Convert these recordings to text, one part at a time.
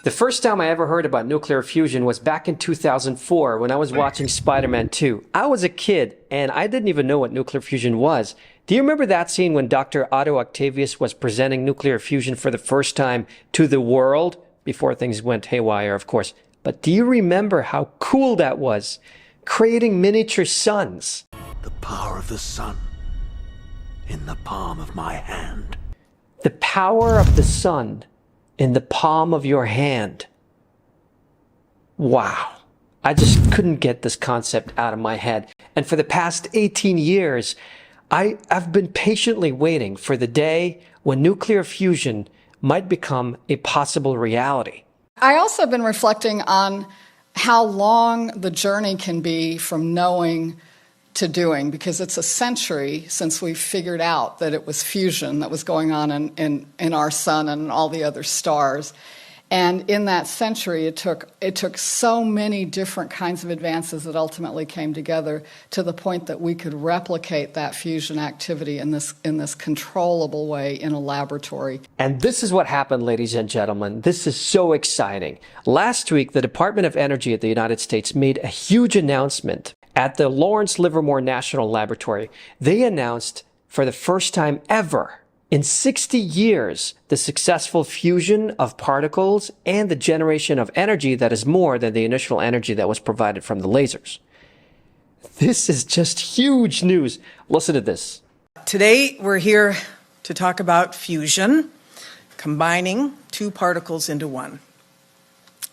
The first time I ever heard about nuclear fusion was back in 2004 when I was watching Spiderman 2. I was a kid and I didn't even know what nuclear fusion was. Do you remember that scene when Dr. Otto Octavius was presenting nuclear fusion for the first time to the world? Before things went haywire, of course. But do you remember how cool that was? Creating miniature suns. The power of the sun in the palm of my hand. The power of the sun in the palm of your hand. Wow. I just couldn't get this concept out of my head. And for the past 18 years, I've been patiently waiting for the day when nuclear fusion might become a possible reality. I also have been reflecting on how long the journey can be from knowing to doing, because it's a century since we figured out that it was fusion that was going on in our sun and all the other stars. And in that century, it took so many different kinds of advances that ultimately came together to the point that we could replicate that fusion activity in this controllable way in a laboratory. And this is what happened, ladies and gentlemen. This is so exciting. Last week, the Department of Energy at the United States made a huge announcement. At the Lawrence Livermore National Laboratory, they announced for the first time ever in 60 years the successful fusion of particles and the generation of energy that is more than the initial energy that was provided from the lasers. This is just huge news. Listen to this. Today we're here to talk about fusion, combining two particles into one.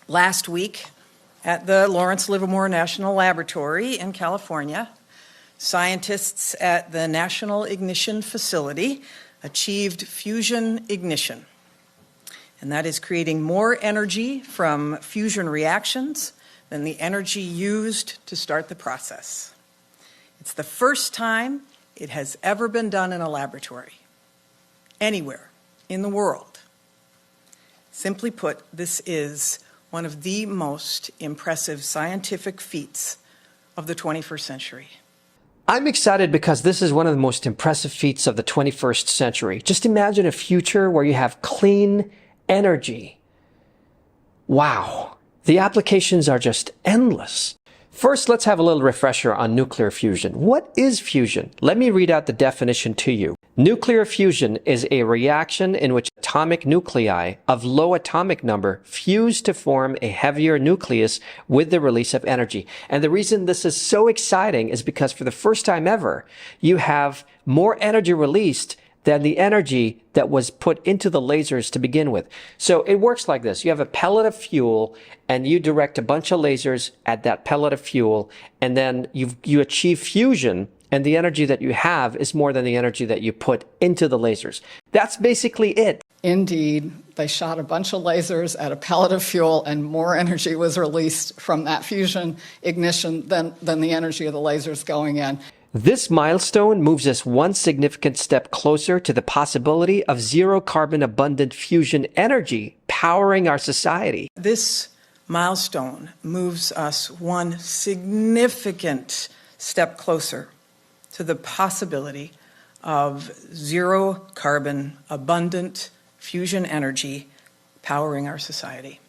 Last week, at the Lawrence Livermore National Laboratory in California, scientists at the National Ignition Facility achieved fusion ignition. And that is creating more energy from fusion reactions than the energy used to start the process. It's the first time it has ever been done in a laboratory, anywhere in the world. Simply put, this is one of the most impressive scientific feats of the 21st century. I'm excited because this is one of the most impressive feats of the 21st century. Just imagine a future where you have clean energy. Wow. The applications are just endless. First, let's have a little refresher on nuclear fusion. What is fusion? Let me read out the definition to you. Nuclear fusion is a reaction in which atomic nuclei of low atomic number fuse to form a heavier nucleus with the release of energy. And the reason this is so exciting is because for the first time ever, you have more energy released than the energy that was put into the lasers to begin with. So it works like this. You have a pellet of fuel and you direct a bunch of lasers at that pellet of fuel, and then you achieve fusion, and the energy that you have is more than the energy that you put into the lasers. That's basically it. Indeed, they shot a bunch of lasers at a pellet of fuel and more energy was released from that fusion ignition than the energy of the lasers going in. This milestone moves us one significant step closer to the possibility of zero carbon abundant fusion energy powering our society. This milestone moves us one significant step closer to the possibility of zero carbon abundant fusion energy powering our society.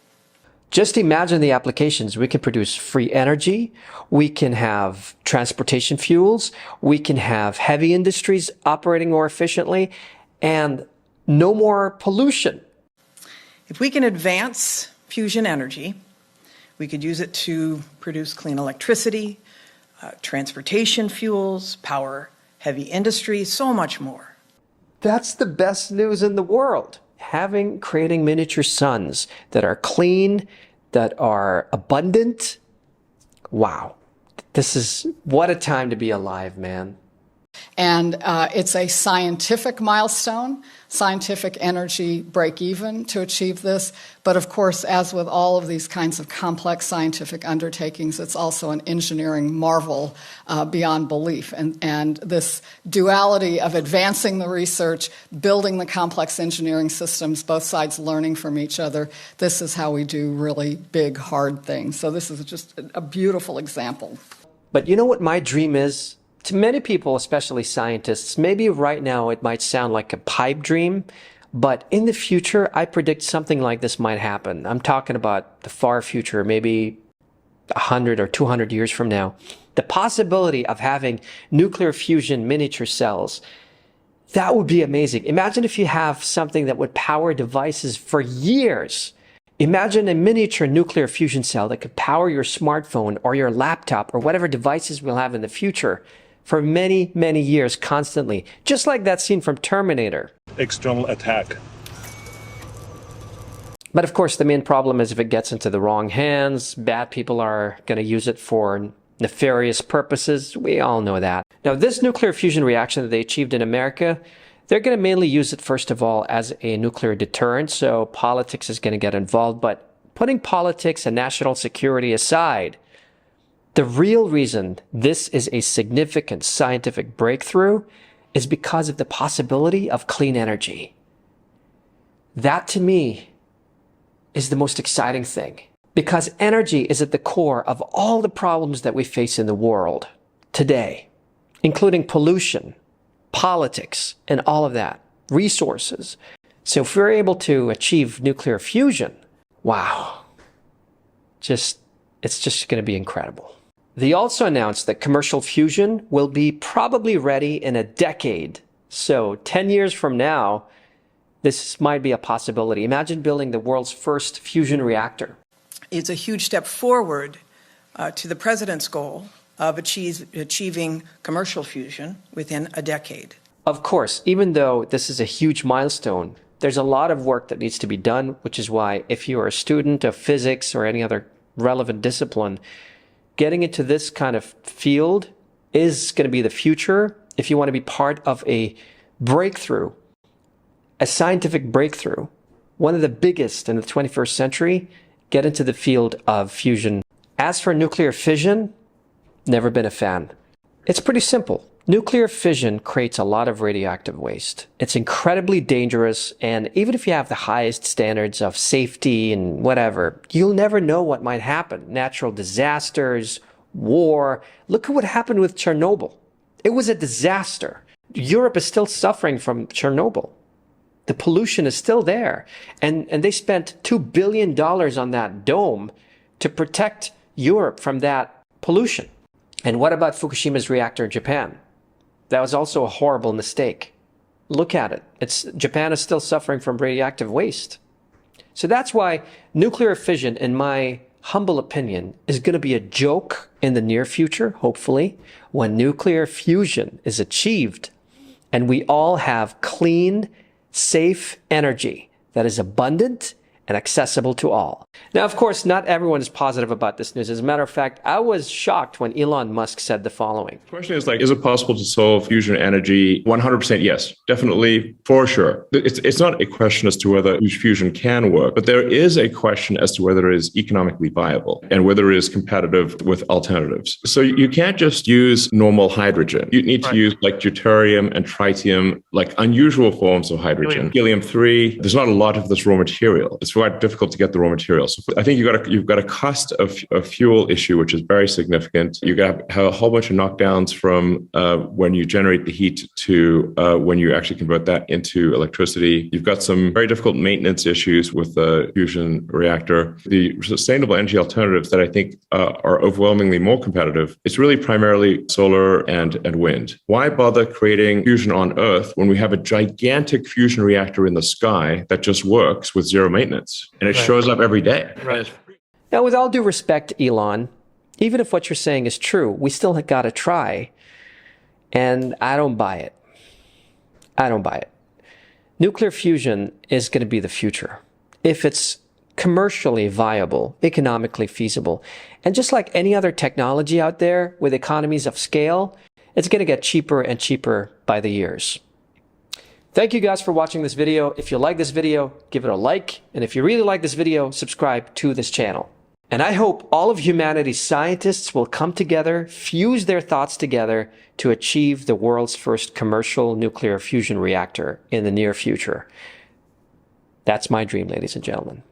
Just imagine the applications. We can produce free energy. We can have transportation fuels. We can have heavy industries operating more efficiently and no more pollution. If we can advance fusion energy, we could use it to produce clean electricity, transportation fuels, power heavy industry, so much more. That's the best news in the world. Creating miniature suns that are clean, that are abundant. Wow. What a time to be alive, man. And it's a scientific milestone, scientific energy break even to achieve this. But of course, as with all of these kinds of complex scientific undertakings, it's also an engineering marvel beyond belief. And this duality of advancing the research, building the complex engineering systems, both sides learning from each other, this is how we do really big, hard things. So this is just a beautiful example. But you know what my dream is? To many people, especially scientists, maybe right now it might sound like a pipe dream, But in the future, I predict something like this might happen. I'm talking about the far future, maybe 100 or 200 years from now. The possibility of having nuclear fusion miniature cells, that would be amazing. Imagine if you have something that would power devices for years. Imagine a miniature nuclear fusion cell that could power your smartphone or your laptop or whatever devices we'll have in the future for many, many years constantly. Just like that scene from Terminator. External attack. But of course, the main problem is if it gets into the wrong hands, bad people are going to use it for nefarious purposes. We all know that. Now, this nuclear fusion reaction that they achieved in America, they're going to mainly use it, first of all, as a nuclear deterrent. So politics is going to get involved. But putting politics and national security aside, the real reason this is a significant scientific breakthrough is because of the possibility of clean energy. That, to me, is the most exciting thing. Because energy is at the core of all the problems that we face in the world today, including pollution, politics, and all of that, resources. So if we're able to achieve nuclear fusion, wow, it's just going to be incredible. They also announced that commercial fusion will be probably ready in a decade. So 10 years from now, this might be a possibility. Imagine building the world's first fusion reactor. It's a huge step forward to the president's goal of achieving commercial fusion within a decade. Of course, even though this is a huge milestone, there's a lot of work that needs to be done, which is why if you are a student of physics or any other relevant discipline, getting into this kind of field is going to be the future if you want to be part of a breakthrough, a scientific breakthrough, one of the biggest in the 21st century. Get into the field of fusion. As for nuclear fission, never been a fan. It's pretty simple. Nuclear fission creates a lot of radioactive waste. It's incredibly dangerous, and even if you have the highest standards of safety and whatever, you'll never know what might happen. Natural disasters, war. Look at what happened with Chernobyl. It was a disaster. Europe is still suffering from Chernobyl. The pollution is still there. And they spent $2 billion on that dome to protect Europe from that pollution. And what about Fukushima's reactor in Japan? That was also a horrible mistake. Look at it. Japan is still suffering from radioactive waste. So that's why nuclear fission, in my humble opinion, is going to be a joke in the near future, hopefully, when nuclear fusion is achieved and we all have clean, safe energy that is abundant and accessible to all. Now, of course, not everyone is positive about this news. As a matter of fact, I was shocked when Elon Musk said the following. The question is is it possible to solve fusion energy? 100% yes, definitely, for sure. It's not a question as to whether fusion can work, but there is a question as to whether it is economically viable and whether it is competitive with alternatives. So you can't just use normal hydrogen. You need to use like deuterium and tritium, like unusual forms of hydrogen. Helium-3, there's not a lot of this raw material. It's quite difficult to get the raw materials. So I think you've got a cost of fuel issue, which is very significant. You got have a whole bunch of knockdowns from when you generate the heat to when you actually convert that into electricity. You've got some very difficult maintenance issues with the fusion reactor. The sustainable energy alternatives that I think are overwhelmingly more competitive, it's really primarily solar and wind. Why bother creating fusion on Earth when we have a gigantic fusion reactor in the sky that just works with zero maintenance? And it shows up every day. Right. Now, with all due respect, Elon, even if what you're saying is true, we still got to try. And I don't buy it. I don't buy it. Nuclear fusion is going to be the future if it's commercially viable, economically feasible. And just like any other technology out there with economies of scale, it's going to get cheaper and cheaper by the years. Thank you guys for watching this video. If you like this video, give it a like. And if you really like this video, subscribe to this channel. And I hope all of humanity's scientists will come together, fuse their thoughts together to achieve the world's first commercial nuclear fusion reactor in the near future. That's my dream, ladies and gentlemen.